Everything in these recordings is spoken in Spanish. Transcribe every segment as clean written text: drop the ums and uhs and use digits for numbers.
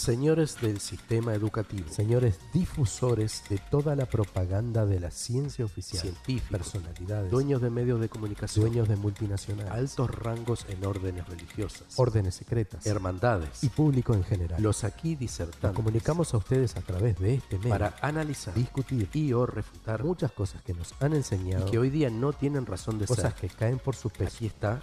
Señores del sistema educativo, señores difusores de toda la propaganda de la ciencia oficial, científicos, personalidades, dueños de medios de comunicación, dueños de multinacionales, altos rangos en órdenes religiosas, órdenes secretas, hermandades y público en general. Los aquí disertantes. Nos comunicamos a ustedes a través de este medio para analizar, discutir y o refutar muchas cosas que nos han enseñado y que hoy día no tienen razón de ser. Cosas que caen por su peso. Aquí está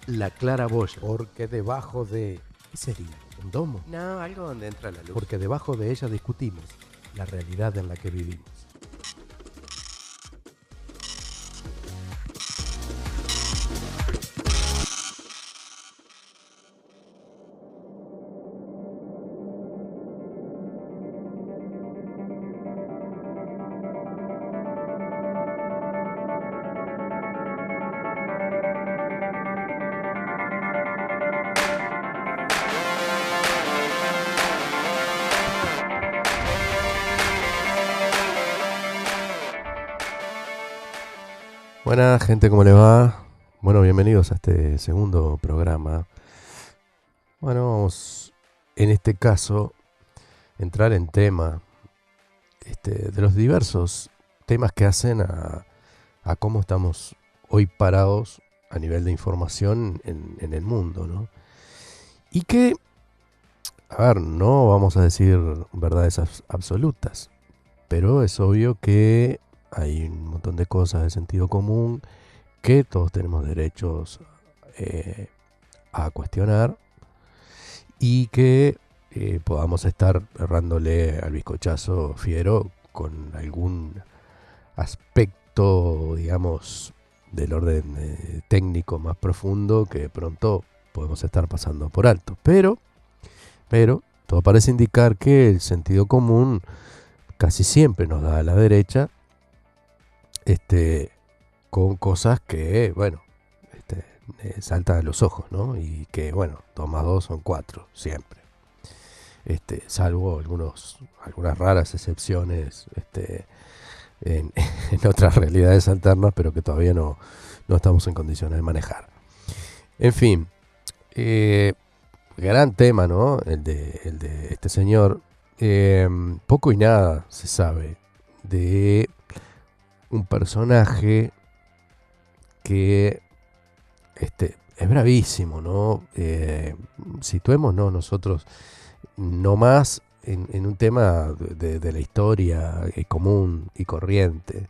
la claraboya, porque debajo de... ¿Qué sería? ¿Un domo? No, algo donde entra la luz. Porque debajo de ella discutimos la realidad en la que vivimos. Buena gente, ¿cómo le va? Bueno, bienvenidos a este segundo programa. Bueno, vamos en este caso entrar en tema de los diversos temas que hacen a cómo estamos hoy parados a nivel de información en el mundo, ¿no? Y que, a ver, no vamos a decir verdades absolutas, pero es obvio que hay un montón de cosas de sentido común que todos tenemos derechos a cuestionar y que podamos estar errándole al bizcochazo fiero con algún aspecto, digamos, del orden técnico más profundo que de pronto podemos estar pasando por alto. Pero todo parece indicar que el sentido común casi siempre nos da a la derecha con cosas que, bueno, saltan a los ojos, ¿no? Y que, bueno, 2 más 2 son 4, siempre. Salvo algunas raras excepciones en otras realidades alternas, pero que todavía no estamos en condiciones de manejar. En fin, gran tema, ¿no? El de este señor. Poco y nada se sabe de un personaje que es bravísimo, ¿no? Situémonos nosotros no más en un tema de la historia común y corriente.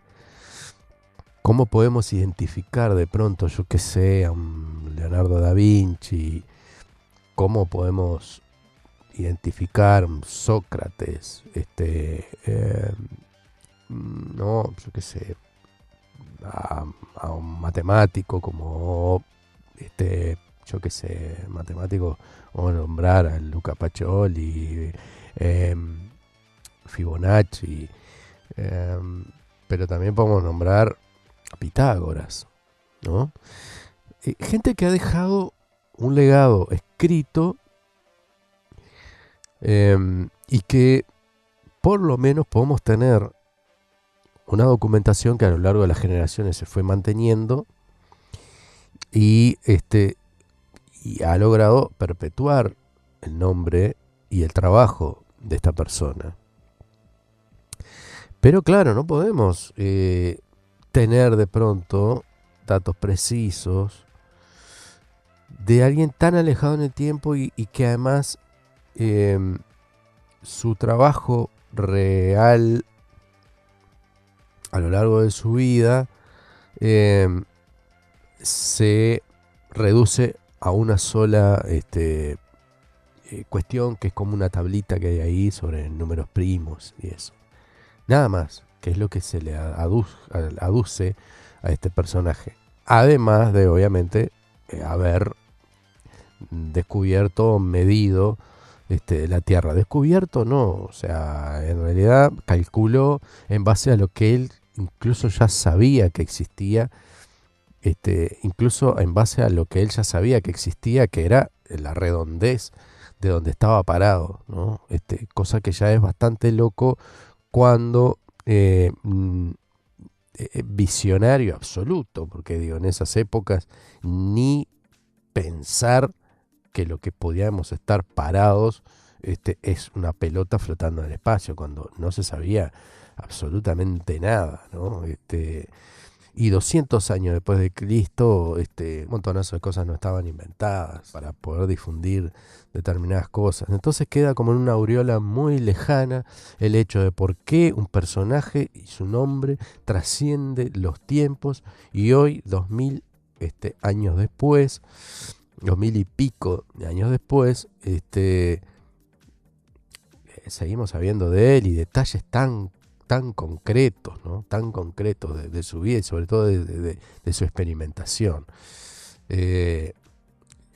¿Cómo podemos identificar de pronto, yo qué sé, a un Leonardo da Vinci? ¿Cómo podemos identificar a un Sócrates? No, yo qué sé, a un matemático como yo qué sé, matemático, vamos a nombrar a Luca Pacioli, Fibonacci, pero también podemos nombrar a Pitágoras, ¿no? Gente que ha dejado un legado escrito y que por lo menos podemos tener una documentación que a lo largo de las generaciones se fue manteniendo y ha logrado perpetuar el nombre y el trabajo de esta persona. Pero claro, no podemos tener de pronto datos precisos de alguien tan alejado en el tiempo y que además su trabajo real a lo largo de su vida se reduce a una sola cuestión, que es como una tablita que hay ahí sobre números primos y eso. Nada más, que es lo que se le aduce a este personaje. Además de, obviamente, haber descubierto, medido la Tierra. Descubierto no, o sea, en realidad calculó en base a lo que él incluso ya sabía que existía, incluso en base a lo que él ya sabía que existía, que era la redondez de donde estaba parado, ¿no? Cosa que ya es bastante loco cuando visionario absoluto, porque digo, en esas épocas ni pensar que lo que podíamos estar parados es una pelota flotando en el espacio, cuando no se sabía absolutamente nada, ¿no? Y 200 años después de Cristo, un montonazo de cosas no estaban inventadas para poder difundir determinadas cosas. Entonces queda como en una aureola muy lejana el hecho de por qué un personaje y su nombre trasciende los tiempos y hoy, 2000 años después, 2000 y pico de años después, seguimos sabiendo de él y detalles tan concretos, ¿no? Tan concretos de su vida y sobre todo de su experimentación.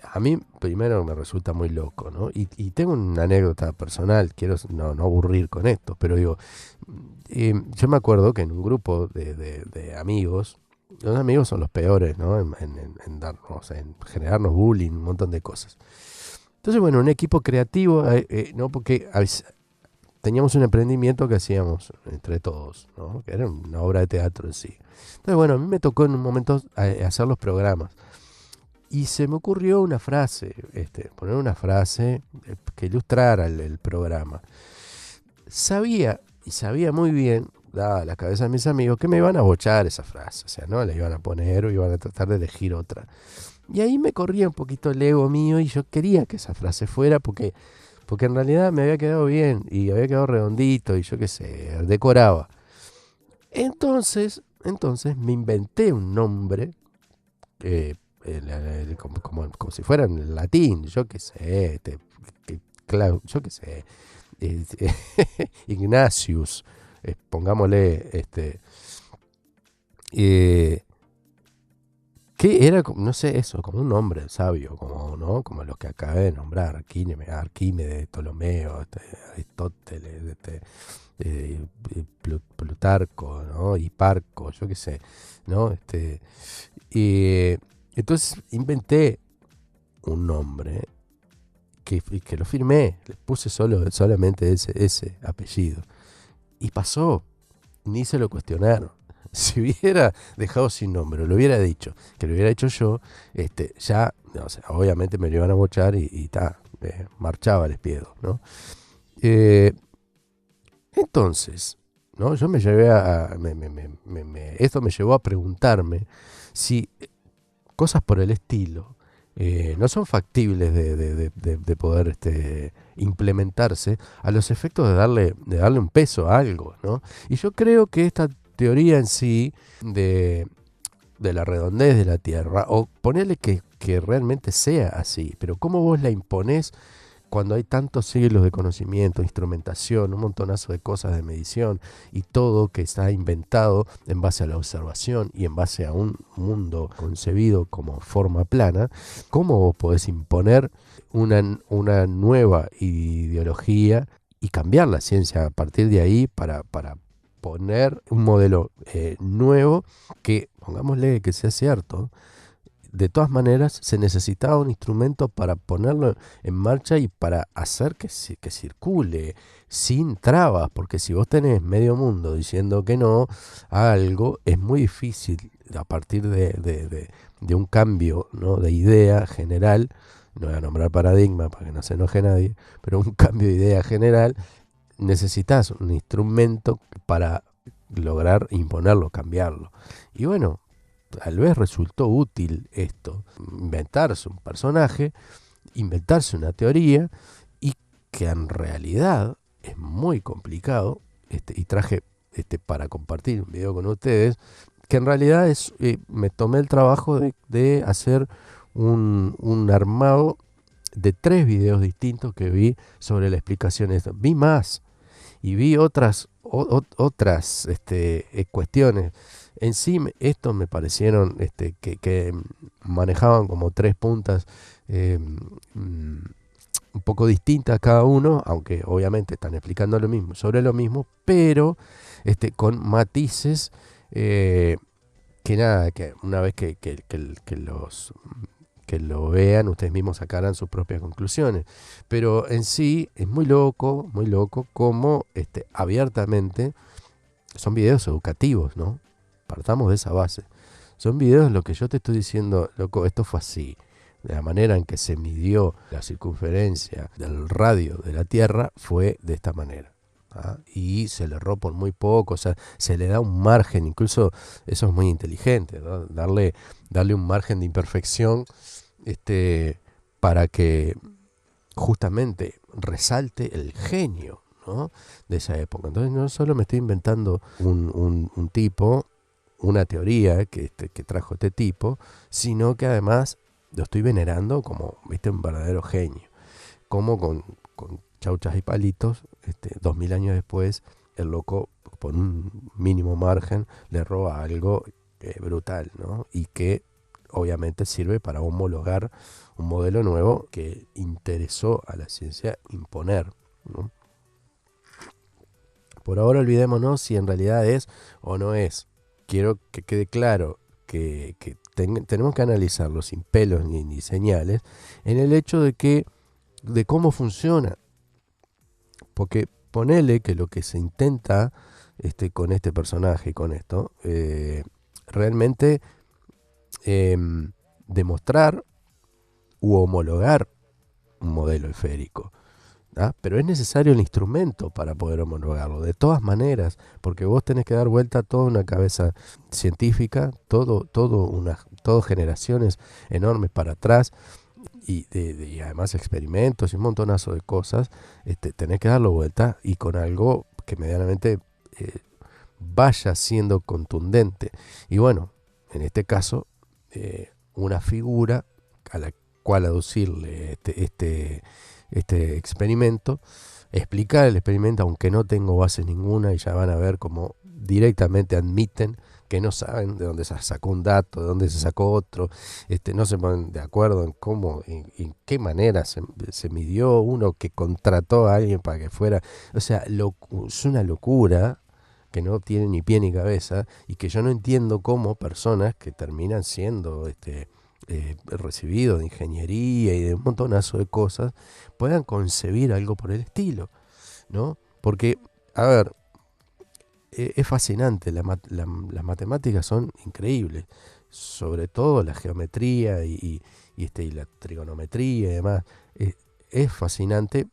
A mí primero me resulta muy loco, ¿no? Y tengo una anécdota personal, quiero no aburrir con esto, pero digo, yo me acuerdo que en un grupo de amigos, los amigos son los peores, ¿no? En generarnos bullying, un montón de cosas. Entonces, bueno, un equipo creativo, ¿no? Porque teníamos un emprendimiento que hacíamos entre todos, ¿no? Que era una obra de teatro en sí. Entonces, bueno, a mí me tocó en un momento hacer los programas. Y se me ocurrió una frase, poner una frase que ilustrara el programa. Sabía muy bien, dada la cabeza de mis amigos, que me iban a bochar esa frase. O sea, no la iban a poner o iban a tratar de elegir otra. Y ahí me corría un poquito el ego mío y yo quería que esa frase fuera porque en realidad me había quedado bien y había quedado redondito y yo qué sé, decoraba. Entonces me inventé un nombre, como si fuera en latín, yo qué sé, yo qué sé, Ignatius, pongámosle, eh, que era, no sé, eso, como un nombre sabio, como, ¿no? Como los que acabé de nombrar, Arquímedes, Ptolomeo, Aristóteles, Plutarco, ¿no? Hiparco, yo qué sé, ¿no? Y entonces inventé un nombre que lo firmé, le puse solamente ese apellido. Y pasó, ni se lo cuestionaron. Si hubiera dejado sin nombre, lo hubiera dicho, que lo hubiera hecho yo, ya, o sea, obviamente me lo iban a mochar y marchaba el espiedo, ¿no? Entonces, ¿no? Yo me llevé esto me llevó a preguntarme si cosas por el estilo no son factibles de poder implementarse a los efectos de darle un peso a algo, ¿no? Y yo creo que esta teoría en sí de la redondez de la Tierra, o ponerle que realmente sea así, pero cómo vos la imponés cuando hay tantos siglos de conocimiento, instrumentación, un montonazo de cosas de medición y todo que está inventado en base a la observación y en base a un mundo concebido como forma plana, ¿cómo vos podés imponer una nueva ideología y cambiar la ciencia a partir de ahí para poner un modelo nuevo que, pongámosle que sea cierto? De todas maneras, se necesitaba un instrumento para ponerlo en marcha y para hacer que circule sin trabas, porque si vos tenés medio mundo diciendo que no a algo, es muy difícil a partir de un cambio, ¿no? De idea general, no voy a nombrar paradigma para que no se enoje nadie, pero un cambio de idea general, necesitas un instrumento para lograr imponerlo, cambiarlo. Y bueno, tal vez resultó útil esto, inventarse un personaje, inventarse una teoría y que en realidad es muy complicado, y traje para compartir un video con ustedes, que en realidad me tomé el trabajo de hacer un armado de 3 videos distintos que vi sobre la explicación de esto. Vi más y vi otras cuestiones. En sí, estos me parecieron que manejaban como 3 puntas un poco distintas cada uno, aunque obviamente están explicando lo mismo, sobre lo mismo, pero con matices que nada, que una vez que lo vean, ustedes mismos sacarán sus propias conclusiones. Pero en sí es muy loco como abiertamente son videos educativos, ¿no? Partamos de esa base. Son videos en los que yo te estoy diciendo, loco, esto fue así. de la manera en que se midió la circunferencia del radio de la Tierra fue de esta manera. Y se le erró por muy poco, o sea, se le da un margen, incluso eso es muy inteligente, ¿no? Darle un margen de imperfección para que justamente resalte el genio, ¿no?, de esa época. Entonces no solo me estoy inventando un tipo, una teoría que trajo este tipo, sino que además lo estoy venerando como, ¿viste?, un verdadero genio. Como con chauchas y palitos, 2000 años después, el loco, por un mínimo margen, le roba algo brutal, ¿no? Y que obviamente sirve para homologar un modelo nuevo que interesó a la ciencia imponer, ¿no? Por ahora olvidémonos si en realidad es o no es. Quiero que quede claro que tenemos que analizarlo sin pelos ni señales, en el hecho de cómo funciona. Porque ponele que lo que se intenta con este personaje y con esto, realmente demostrar u homologar un modelo esférico. Pero es necesario el instrumento para poder homologarlo, de todas maneras, porque vos tenés que dar vuelta a toda una cabeza científica, todo generaciones enormes para atrás, y además experimentos y un montonazo de cosas, tenés que darlo vuelta y con algo que medianamente vaya siendo contundente. Y bueno, en este caso, una figura a la cual aducirle este experimento, explicar el experimento, aunque no tengo base ninguna, y ya van a ver cómo directamente admiten que no saben de dónde se sacó un dato, de dónde se sacó otro, no se ponen de acuerdo en cómo, en qué manera se midió, uno que contrató a alguien para que fuera, o sea, es una locura que no tiene ni pie ni cabeza, y que yo no entiendo cómo personas que terminan siendo recibidos de ingeniería y de un montonazo de cosas puedan concebir algo por el estilo, ¿no? Porque, a ver, es fascinante, las matemáticas son increíbles, sobre todo la geometría y la trigonometría y demás. Es fascinante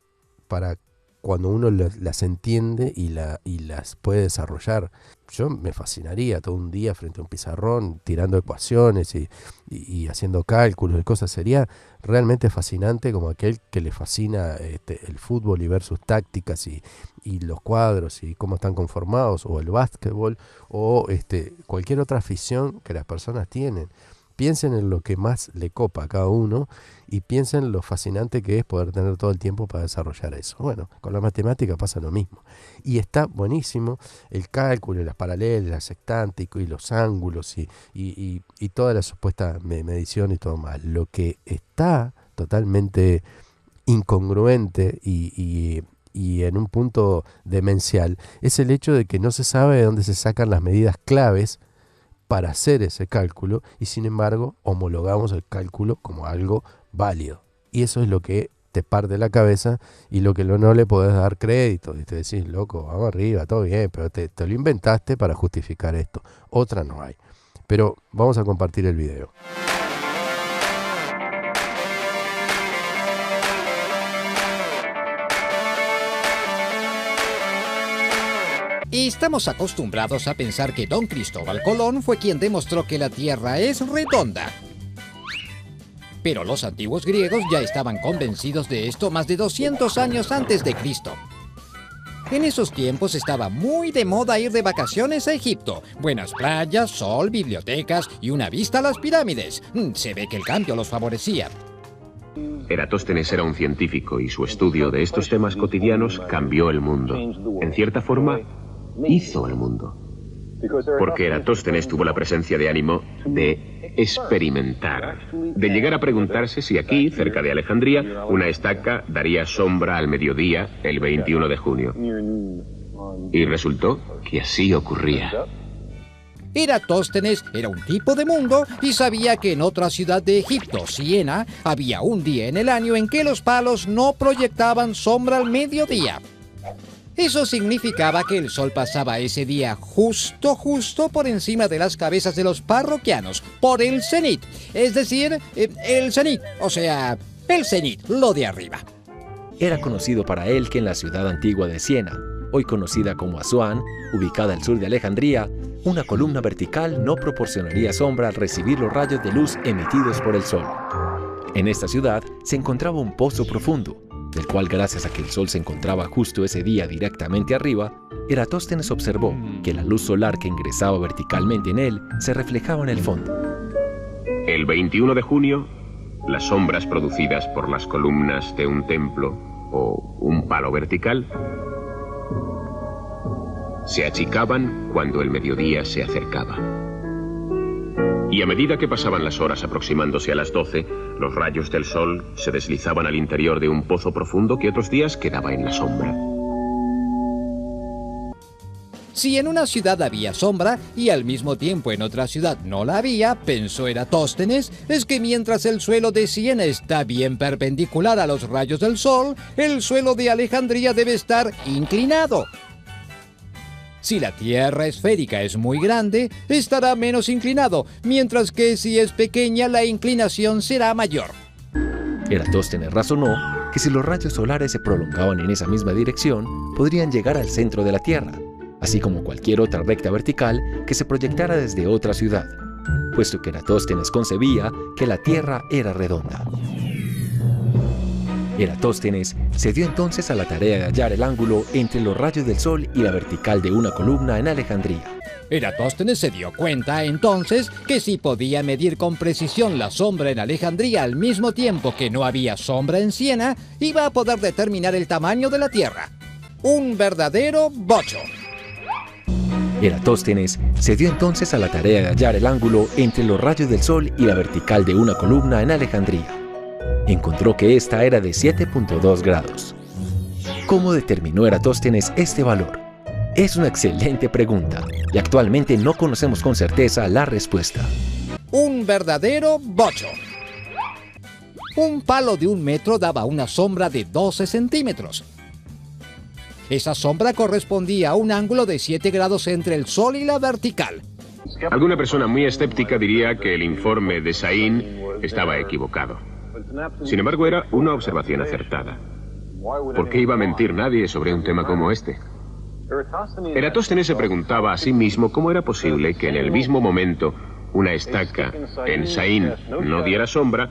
para cuando uno las entiende y las puede desarrollar. Yo me fascinaría todo un día frente a un pizarrón tirando ecuaciones y haciendo cálculos y cosas. Sería realmente fascinante, como aquel que le fascina el fútbol y ver sus tácticas y los cuadros y cómo están conformados, o el básquetbol, o cualquier otra afición que las personas tienen. Piensen en lo que más le copa a cada uno y piensen en lo fascinante que es poder tener todo el tiempo para desarrollar eso. Bueno, con la matemática pasa lo mismo. Y está buenísimo el cálculo, las paralelas, las sextantes y los ángulos y toda la supuesta medición y todo más. Lo que está totalmente incongruente y en un punto demencial es el hecho de que no se sabe de dónde se sacan las medidas claves para hacer ese cálculo, y sin embargo homologamos el cálculo como algo válido. Y eso es lo que te parte la cabeza y lo que no le podés dar crédito. Y te decís, loco, vamos arriba, todo bien, pero te lo inventaste para justificar esto. Otra no hay. Pero vamos a compartir el video. Estamos acostumbrados a pensar que Don Cristóbal Colón fue quien demostró que la Tierra es redonda. Pero los antiguos griegos ya estaban convencidos de esto más de 200 años antes de Cristo. En esos tiempos estaba muy de moda ir de vacaciones a Egipto. Buenas playas, sol, bibliotecas y una vista a las pirámides. Se ve que el cambio los favorecía. Eratóstenes era un científico y su estudio de estos temas cotidianos cambió el mundo. En cierta forma, hizo el mundo. Porque Eratóstenes tuvo la presencia de ánimo de experimentar, de llegar a preguntarse si aquí, cerca de Alejandría, una estaca daría sombra al mediodía el 21 de junio. Y resultó que así ocurría. Eratóstenes era un tipo de mundo y sabía que en otra ciudad de Egipto, Siena, había un día en el año en que los palos no proyectaban sombra al mediodía. Eso significaba que el sol pasaba ese día justo por encima de las cabezas de los parroquianos, por el cenit, es decir, el cenit, o sea, el cenit, lo de arriba. Era conocido para él que en la ciudad antigua de Siena, hoy conocida como Asuán, ubicada al sur de Alejandría, una columna vertical no proporcionaría sombra al recibir los rayos de luz emitidos por el sol. En esta ciudad se encontraba un pozo profundo, del cual, gracias a que el sol se encontraba justo ese día directamente arriba, Eratóstenes observó que la luz solar que ingresaba verticalmente en él se reflejaba en el fondo. El 21 de junio, las sombras producidas por las columnas de un templo o un palo vertical se achicaban cuando el mediodía se acercaba. Y a medida que pasaban las horas aproximándose a las 12, los rayos del sol se deslizaban al interior de un pozo profundo que otros días quedaba en la sombra. Si en una ciudad había sombra y al mismo tiempo en otra ciudad no la había, pensó Eratóstenes, es que mientras el suelo de Siena está bien perpendicular a los rayos del sol, el suelo de Alejandría debe estar inclinado. Si la Tierra esférica es muy grande, estará menos inclinado, mientras que si es pequeña, la inclinación será mayor. Eratóstenes razonó que si los rayos solares se prolongaban en esa misma dirección, podrían llegar al centro de la Tierra, así como cualquier otra recta vertical que se proyectara desde otra ciudad, puesto que Eratóstenes concebía que la Tierra era redonda. Eratóstenes se dio entonces a la tarea de hallar el ángulo entre los rayos del sol y la vertical de una columna en Alejandría. Eratóstenes se dio cuenta entonces que si podía medir con precisión la sombra en Alejandría al mismo tiempo que no había sombra en Siena, iba a poder determinar el tamaño de la Tierra. Un verdadero bocho. Eratóstenes se dio entonces a la tarea de hallar el ángulo entre los rayos del sol y la vertical de una columna en Alejandría. Encontró que esta era de 7.2 grados. ¿Cómo determinó Eratóstenes este valor? Es una excelente pregunta y actualmente no conocemos con certeza la respuesta. Un verdadero bocho. Un palo de 1 metro daba una sombra de 12 centímetros. Esa sombra correspondía a un ángulo de 7 grados entre el sol y la vertical. Alguna persona muy escéptica diría que el informe de Sain estaba equivocado. Sin embargo, era una observación acertada. ¿Por qué iba a mentir nadie sobre un tema como este? Eratóstenes se preguntaba a sí mismo cómo era posible que en el mismo momento una estaca en Sain no diera sombra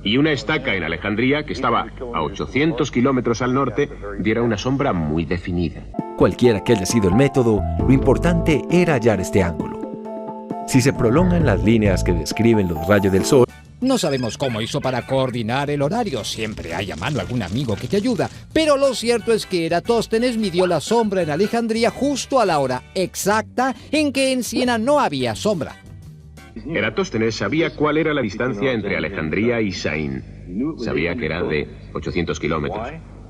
y una estaca en Alejandría, que estaba a 800 kilómetros al norte, diera una sombra muy definida. Cualquiera que haya sido el método, lo importante era hallar este ángulo. Si se prolongan las líneas que describen los rayos del sol, no sabemos cómo hizo para coordinar el horario, siempre hay a mano algún amigo que te ayuda, pero lo cierto es que Eratóstenes midió la sombra en Alejandría justo a la hora exacta en que en Siena no había sombra. Eratóstenes sabía cuál era la distancia entre Alejandría y Sain. Sabía que era de 800 kilómetros.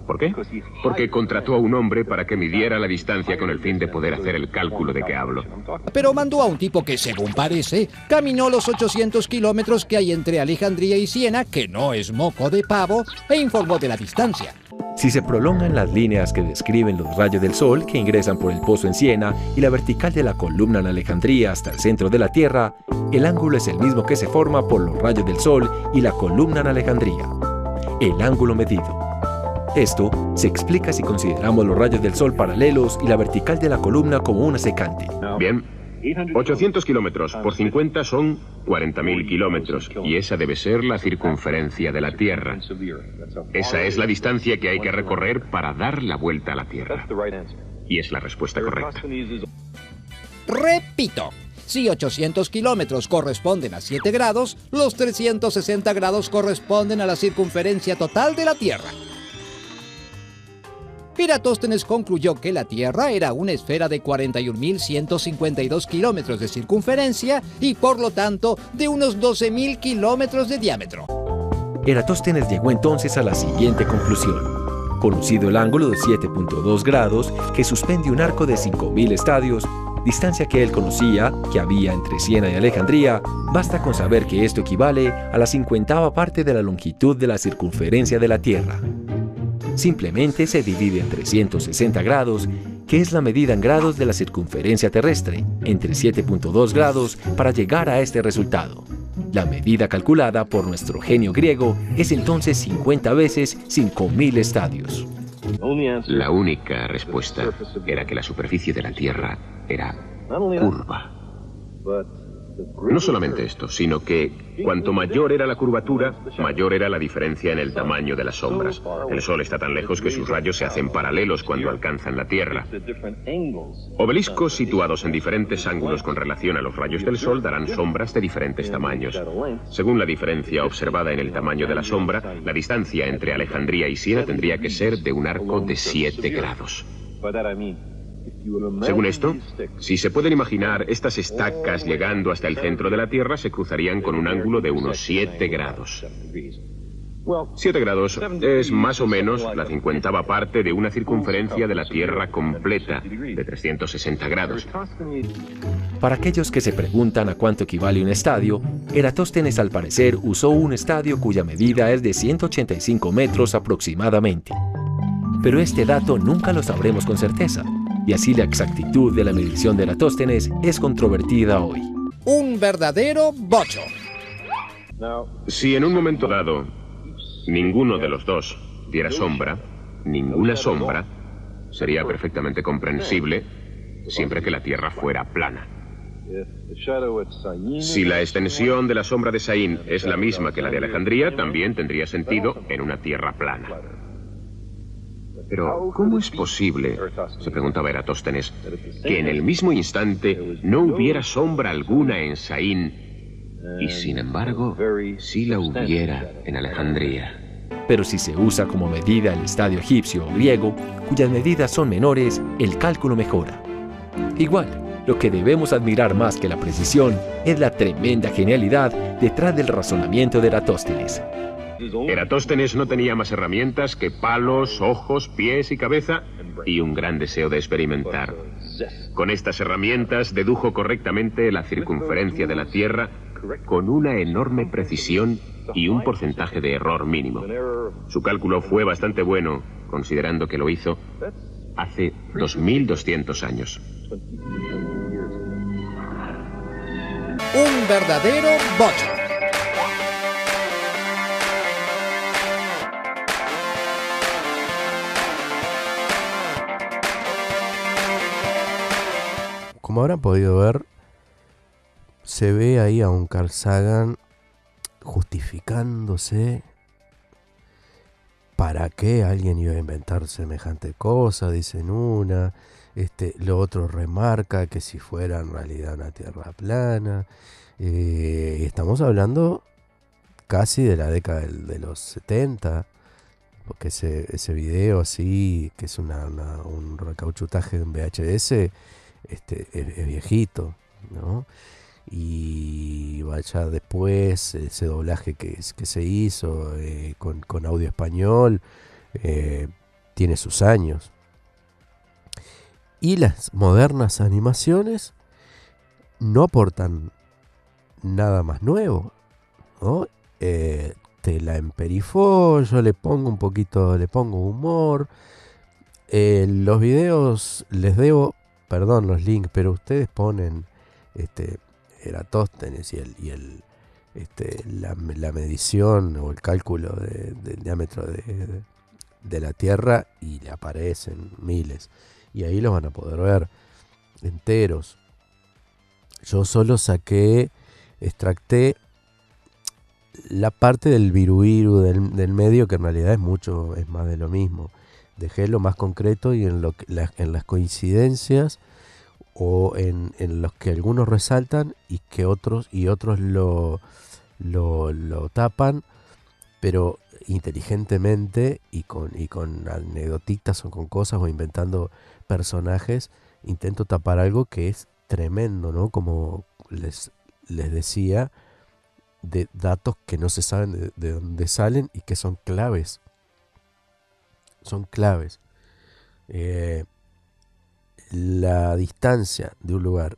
¿Por qué? Porque contrató a un hombre para que midiera la distancia con el fin de poder hacer el cálculo de que hablo. Pero mandó a un tipo que, según parece, caminó los 800 kilómetros que hay entre Alejandría y Siena, que no es moco de pavo, e informó de la distancia. Si se prolongan las líneas que describen los rayos del sol que ingresan por el pozo en Siena y la vertical de la columna en Alejandría hasta el centro de la Tierra, el ángulo es el mismo que se forma por los rayos del sol y la columna en Alejandría. El ángulo medido. Esto se explica si consideramos los rayos del sol paralelos y la vertical de la columna como una secante. Bien, 800 kilómetros por 50 son 40.000 kilómetros, y esa debe ser la circunferencia de la Tierra. Esa es la distancia que hay que recorrer para dar la vuelta a la Tierra. Y es la respuesta correcta. Repito, si 800 kilómetros corresponden a 7 grados, los 360 grados corresponden a la circunferencia total de la Tierra. Eratóstenes concluyó que la Tierra era una esfera de 41.152 kilómetros de circunferencia y, por lo tanto, de unos 12.000 kilómetros de diámetro. Eratóstenes llegó entonces a la siguiente conclusión. Conocido el ángulo de 7.2 grados que suspende un arco de 5.000 estadios, distancia que él conocía que había entre Siena y Alejandría, basta con saber que esto equivale a la 50ª parte de la longitud de la circunferencia de la Tierra. simplemente se divide en 360 grados, que es la medida en grados de la circunferencia terrestre, entre 7.2 grados para llegar a este resultado. La medida calculada por nuestro genio griego es entonces 50 veces 5.000 estadios. La única respuesta era que la superficie de la Tierra era curva. No solamente esto, sino que cuanto mayor era la curvatura, mayor era la diferencia en el tamaño de las sombras. El Sol está tan lejos que sus rayos se hacen paralelos cuando alcanzan la Tierra. Obeliscos situados en diferentes ángulos con relación a los rayos del Sol darán sombras de diferentes tamaños. Según la diferencia observada en el tamaño de la sombra, la distancia entre Alejandría y Siena tendría que ser de un arco de 7 grados. Según esto, si se pueden imaginar estas estacas llegando hasta el centro de la Tierra, se cruzarían con un ángulo de unos 7 grados. 7 grados es más o menos la 50ª parte de una circunferencia de la Tierra completa, de 360 grados. Para aquellos que se preguntan a cuánto equivale un estadio, Eratóstenes al parecer usó un estadio cuya medida es de 185 metros aproximadamente. Pero este dato nunca lo sabremos con certeza, y así la exactitud de la medición de Eratóstenes es controvertida hoy. Un verdadero bocho. Si en un momento dado ninguno de los dos diera sombra, ninguna sombra, sería perfectamente comprensible siempre que la Tierra fuera plana. Si la extensión de la sombra de Saín es la misma que la de Alejandría, también tendría sentido en una Tierra plana. Pero, ¿cómo es posible, se preguntaba Eratóstenes, que en el mismo instante no hubiera sombra alguna en Saín y, sin embargo, sí la hubiera en Alejandría? Pero si se usa como medida el estadio egipcio o griego, cuyas medidas son menores, el cálculo mejora. Igual, lo que debemos admirar más que la precisión es la tremenda genialidad detrás del razonamiento de Eratóstenes. Eratóstenes no tenía más herramientas que palos, ojos, pies y cabeza y un gran deseo de experimentar. Con estas herramientas dedujo correctamente la circunferencia de la Tierra con una enorme precisión y un porcentaje de error mínimo. Su cálculo fue bastante bueno, considerando que lo hizo hace 2200 años. Un verdadero bocho. Como habrán podido ver, se ve ahí a un Carl Sagan justificándose. ¿Para qué alguien iba a inventar semejante cosa? Dicen una. Lo otro remarca que si fuera en realidad una tierra plana. Estamos hablando casi de la década de los 70. Porque ese video así, que es un recauchutaje de un VHS, es viejito, ¿no? Y vaya después ese doblaje que se hizo con audio español tiene sus años. Y las modernas animaciones no aportan nada más nuevo, ¿no? Te la emperifó, yo le pongo humor. Los videos les debo, perdón los links, pero ustedes ponen Eratóstenes y la medición o el cálculo del diámetro de la Tierra y le aparecen miles. Y ahí los van a poder ver enteros. Yo solo extracté la parte del viruiru del medio, que en realidad es más de lo mismo. Dejé lo más concreto y en las coincidencias o en los que algunos resaltan y que otros lo tapan, pero inteligentemente y con anécdotitas o con cosas o inventando personajes, intento tapar algo que es tremendo, ¿no? Como les decía, de datos que no se saben de dónde salen y que son claves. Son claves. La distancia de un lugar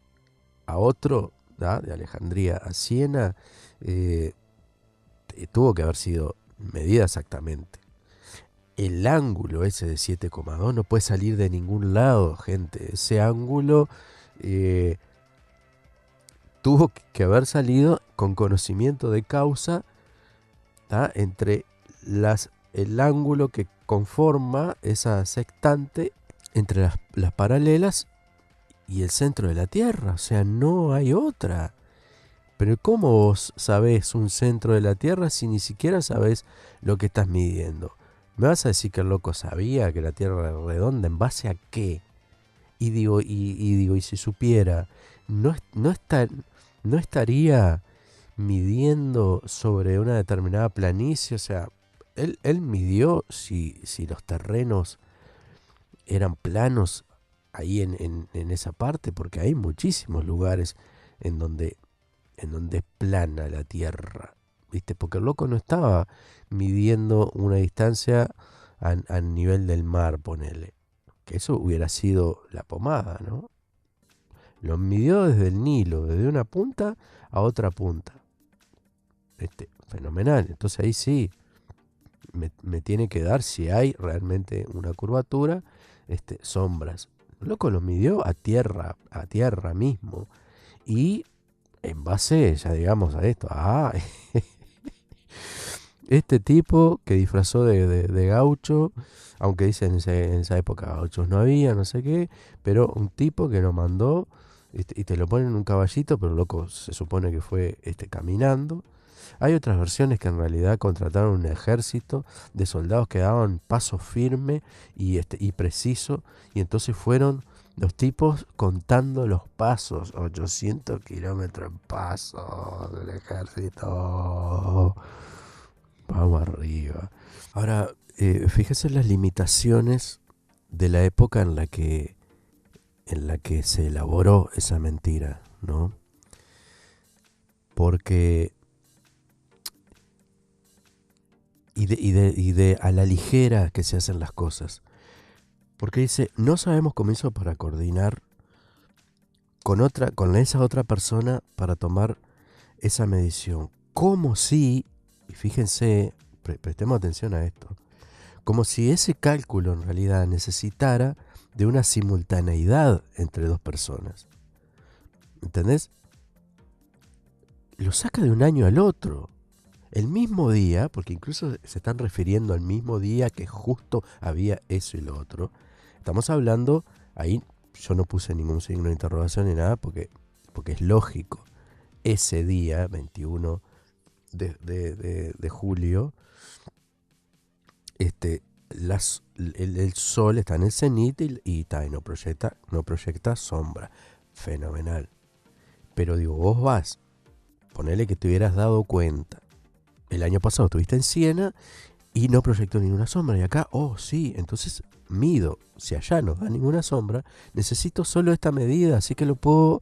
a otro, ¿da? De Alejandría a Siena, tuvo que haber sido medida exactamente. el ángulo ese de 7,2 no puede salir de ningún lado, gente. Ese ángulo tuvo que haber salido con conocimiento de causa, ¿tá? Entre el ángulo que conforma esa sextante entre las paralelas y el centro de la Tierra. O sea, no hay otra. Pero ¿cómo vos sabés un centro de la Tierra si ni siquiera sabés lo que estás midiendo? ¿Me vas a decir que el loco sabía que la Tierra era redonda? ¿En base a qué? Y digo, y si supiera, no estaría midiendo sobre una determinada planicie. O sea, él midió si los terrenos eran planos ahí en esa parte, porque hay muchísimos lugares en donde es plana la Tierra, ¿viste? Porque el loco no estaba midiendo una distancia a nivel del mar, ponele. Que eso hubiera sido la pomada, ¿no? Lo midió desde el Nilo, desde una punta a otra punta. Fenomenal. Entonces ahí sí me tiene que dar, si hay realmente una curvatura, sombras. El loco lo midió a tierra mismo. Y en base, ya digamos, a esto, este tipo que disfrazó de gaucho, aunque dicen en esa época gauchos no había, no sé qué, pero un tipo que lo mandó y te lo ponen en un caballito, pero loco se supone que fue caminando. Hay otras versiones que en realidad contrataron un ejército de soldados que daban paso firme y preciso, y entonces fueron los tipos contando los pasos, 800 kilómetros en pasos del ejército. Vamos arriba. Ahora, fíjese las limitaciones de la época en la que se elaboró esa mentira, ¿no? Porque y de a la ligera que se hacen las cosas. Porque dice, no sabemos cómo hizo para coordinar con esa otra persona para tomar esa medición. Como si, y fíjense, prestemos atención a esto, como si ese cálculo en realidad necesitara de una simultaneidad entre dos personas. ¿Entendés? Lo saca de un año al otro. El mismo día, porque incluso se están refiriendo al mismo día que justo había eso y lo otro. Estamos hablando, ahí yo no puse ningún signo de interrogación ni nada, porque es lógico. Ese día, 21 de julio, el sol está en el cenit y no proyecta sombra. Fenomenal. Pero digo, vos vas, ponele que te hubieras dado cuenta. El año pasado estuviste en Siena y no proyectó ninguna sombra. Y acá, sí, entonces mido. Si allá no da ninguna sombra, necesito solo esta medida. Así que lo pudo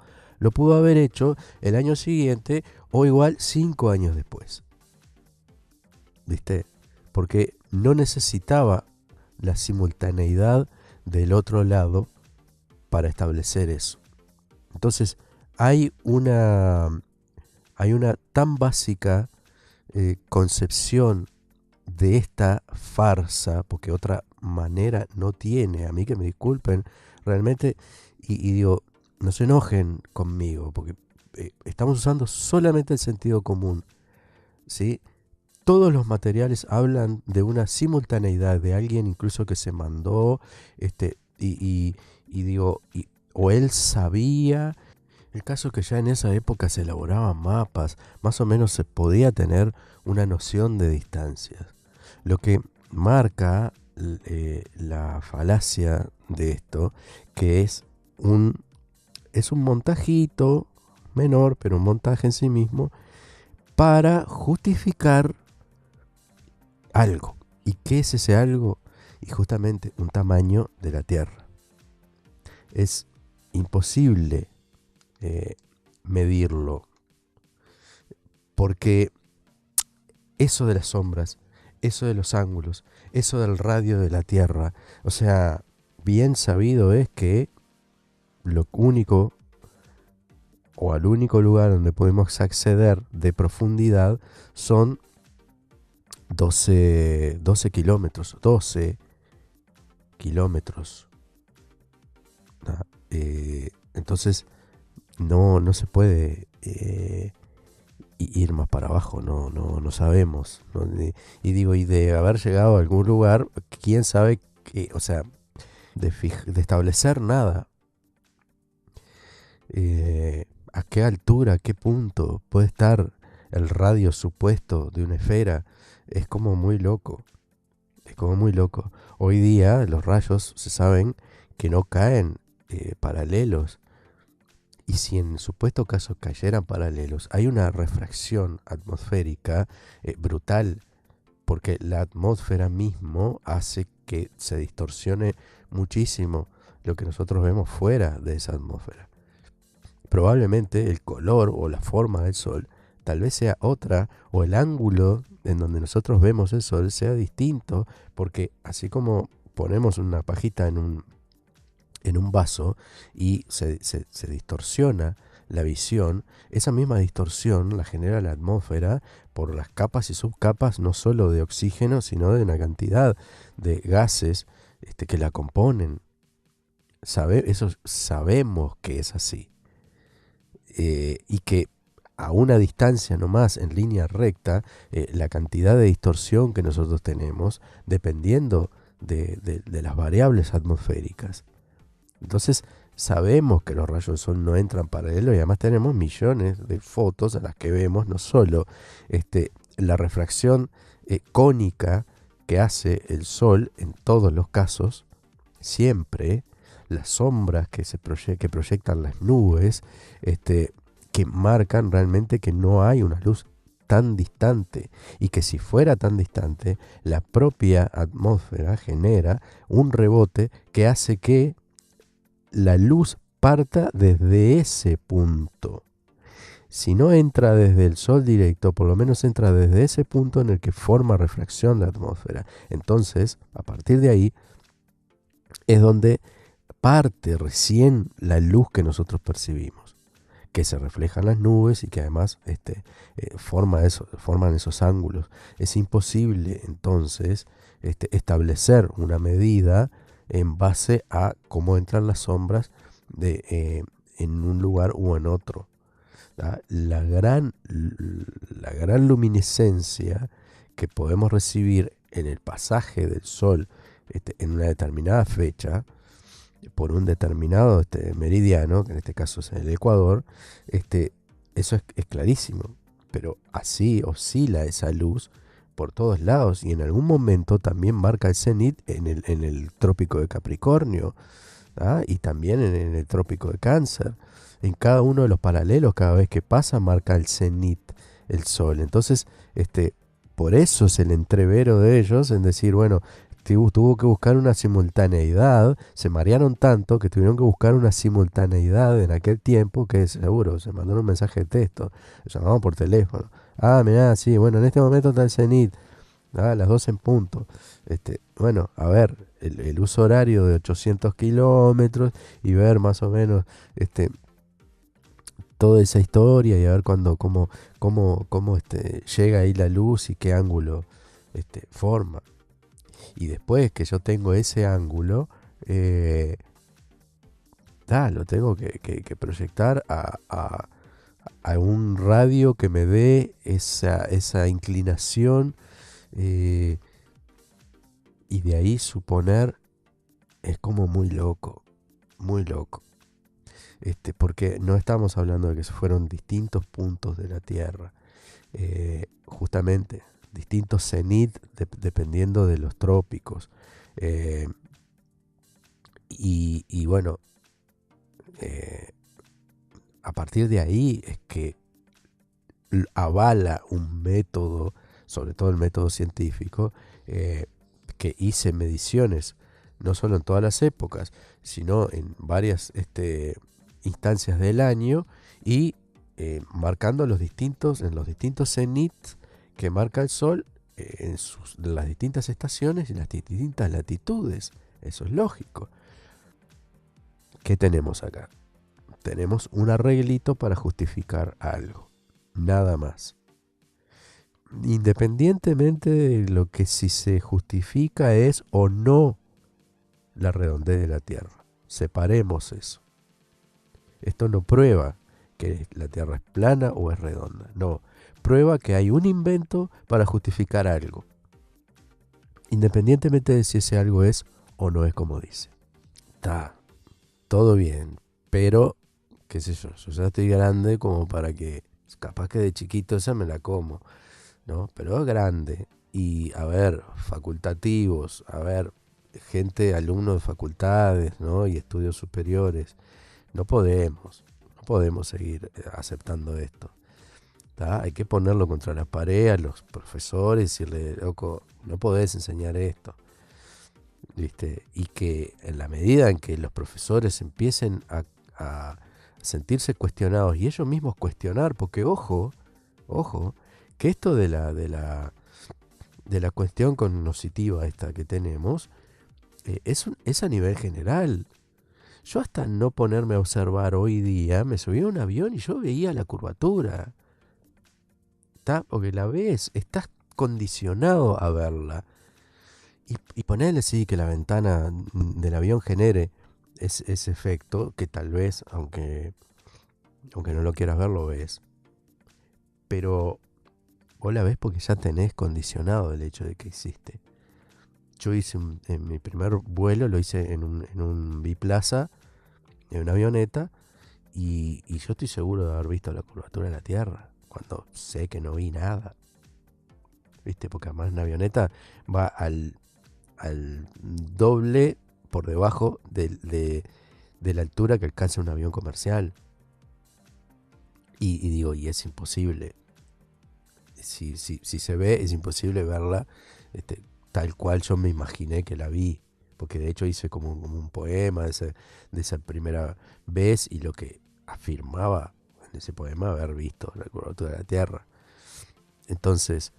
haber hecho el año siguiente o igual 5 años después. ¿Viste? Porque no necesitaba la simultaneidad del otro lado para establecer eso. Entonces, hay una tan básica concepción de esta farsa, porque otra manera no tiene, a mí que me disculpen realmente, y digo, no se enojen conmigo, porque estamos usando solamente el sentido común, ¿sí? Todos los materiales hablan de una simultaneidad de alguien incluso que se mandó, o él sabía. El caso es que ya en esa época se elaboraban mapas, más o menos se podía tener una noción de distancias. Lo que marca la falacia de esto, que es un montajito menor, pero un montaje en sí mismo, para justificar algo. ¿Y qué es ese algo? Y justamente un tamaño de la Tierra. Es imposible medirlo, porque eso de las sombras, eso de los ángulos, eso del radio de la Tierra, o sea, bien sabido es que lo único o al único lugar donde podemos acceder de profundidad son 12 kilómetros. 12 kilómetros. Entonces no se puede ir más para abajo, no sabemos. Y digo, y de haber llegado a algún lugar, quién sabe qué, o sea, de establecer nada. ¿A qué altura, a qué punto puede estar el radio supuesto de una esfera? Es como muy loco. Es como muy loco. Hoy día los rayos se saben que no caen paralelos. Y si en supuesto caso cayeran paralelos, hay una refracción atmosférica brutal, porque la atmósfera mismo hace que se distorsione muchísimo lo que nosotros vemos fuera de esa atmósfera. Probablemente el color o la forma del sol tal vez sea otra, o el ángulo en donde nosotros vemos el sol sea distinto, porque así como ponemos una pajita en un vaso y se distorsiona la visión, esa misma distorsión la genera la atmósfera por las capas y subcapas, no solo de oxígeno, sino de una cantidad de gases que la componen. Eso sabemos que es así. Y que a una distancia nomás, en línea recta, la cantidad de distorsión que nosotros tenemos, dependiendo de las variables atmosféricas. Entonces sabemos que los rayos del sol no entran paralelo, y además tenemos millones de fotos a las que vemos no solo la refracción cónica que hace el sol en todos los casos, siempre, las sombras que proyectan las nubes, que marcan realmente que no hay una luz tan distante, y que si fuera tan distante, la propia atmósfera genera un rebote que hace que la luz parta desde ese punto. Si no entra desde el sol directo, por lo menos entra desde ese punto en el que forma refracción la atmósfera. Entonces, a partir de ahí, es donde parte recién la luz que nosotros percibimos, que se refleja en las nubes y que además forman esos ángulos. Es imposible entonces establecer una medida en base a cómo entran las sombras en un lugar u en otro. La gran luminiscencia que podemos recibir en el pasaje del sol en una determinada fecha, por un determinado meridiano, que en este caso es el Ecuador, eso es clarísimo. Pero así oscila esa luz por todos lados, y en algún momento también marca el cenit en el trópico de Capricornio, y también en el trópico de Cáncer. En cada uno de los paralelos, cada vez que pasa, marca el cenit, el sol. Entonces, por eso es el entrevero de ellos en decir, bueno, tuvo que buscar una simultaneidad, se marearon tanto que tuvieron que buscar una simultaneidad en aquel tiempo, que seguro, se mandaron un mensaje de texto, llamaban por teléfono. Mirá, sí, bueno, en este momento está el cenit, a las 12 en punto. Bueno, a ver, el uso horario de 800 kilómetros, y ver más o menos toda esa historia, y a ver cómo llega ahí la luz y qué ángulo forma. Y después que yo tengo ese ángulo, lo tengo que proyectar a un radio que me dé esa inclinación, y de ahí suponer, es como muy loco, porque no estamos hablando de que fueron distintos puntos de la Tierra, justamente distintos cenit dependiendo de los trópicos, y bueno, a partir de ahí es que avala un método, sobre todo el método científico, que hice mediciones no solo en todas las épocas, sino en varias instancias del año, y marcando en los distintos cenits que marca el sol en las distintas estaciones y las distintas latitudes. Eso es lógico. ¿Qué tenemos acá? Tenemos un arreglito para justificar algo, nada más. independientemente de lo que si se justifica es o no la redondez de la Tierra. Separemos eso. Esto no prueba que la Tierra es plana o es redonda. No, prueba que hay un invento para justificar algo. Independientemente de si ese algo es o no es como dice. Está todo bien, pero, qué sé yo ya estoy grande como para que, capaz que de chiquito esa me la como, ¿no? Pero es grande. Y, a ver, facultativos, a ver, gente, alumnos de facultades, ¿no? Y estudios superiores. No podemos seguir aceptando esto. ¿Tá? Hay que ponerlo contra la pared a los profesores y decirle, loco, no podés enseñar esto. ¿Viste? Y que en la medida en que los profesores empiecen a sentirse cuestionados y ellos mismos cuestionar, porque ojo, que esto de la cuestión cognitiva esta que tenemos, es a nivel general. Yo hasta no ponerme a observar hoy día, me subí a un avión y yo veía la curvatura. ¿Está? Porque la ves, estás condicionado a verla. Y ponerle sí que la ventana del avión genere ese efecto, que tal vez, aunque no lo quieras ver, lo ves. Pero vos la ves porque ya tenés condicionado el hecho de que existe. Yo hice en mi primer vuelo, lo hice en un biplaza, en una avioneta, y yo estoy seguro de haber visto la curvatura de la Tierra, cuando sé que no vi nada. ¿Viste? Porque además una avioneta va al doble por debajo de la altura que alcanza un avión comercial. Y digo, y es imposible. Si se ve, es imposible verla tal cual yo me imaginé que la vi. Porque de hecho hice como un poema de esa primera vez, y lo que afirmaba en ese poema haber visto la curvatura de la Tierra. Entonces,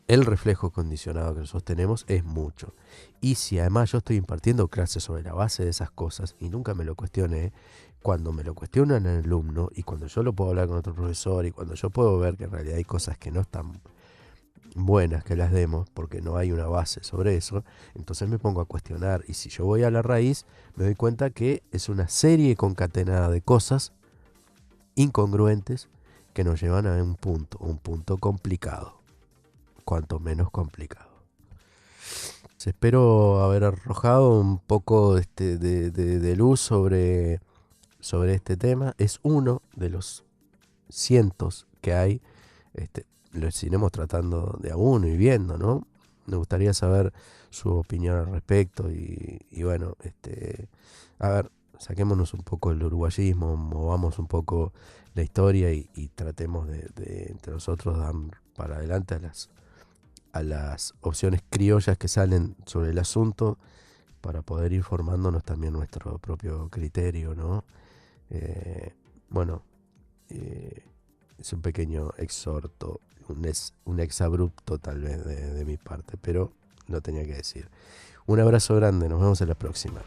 el reflejo condicionado que nosotros tenemos es mucho. Y si además yo estoy impartiendo clases sobre la base de esas cosas y nunca me lo cuestioné, cuando me lo cuestionan el alumno y cuando yo lo puedo hablar con otro profesor y cuando yo puedo ver que en realidad hay cosas que no están buenas que las demos porque no hay una base sobre eso, entonces me pongo a cuestionar. Y si yo voy a la raíz, me doy cuenta que es una serie concatenada de cosas incongruentes que nos llevan a un punto complicado. Cuanto menos complicado. Espero haber arrojado un poco de luz sobre este tema. Es uno de los cientos que hay. Los iremos tratando de a uno y viendo, ¿no? Me gustaría saber su opinión al respecto. Y bueno, a ver, saquémonos un poco el uruguayismo, movamos un poco la historia y tratemos de entre nosotros dar para adelante a las opciones criollas que salen sobre el asunto, para poder ir formándonos también nuestro propio criterio, ¿no? Es un pequeño exhorto, un exabrupto tal vez de mi parte, pero lo tenía que decir. Un abrazo grande, nos vemos en la próxima.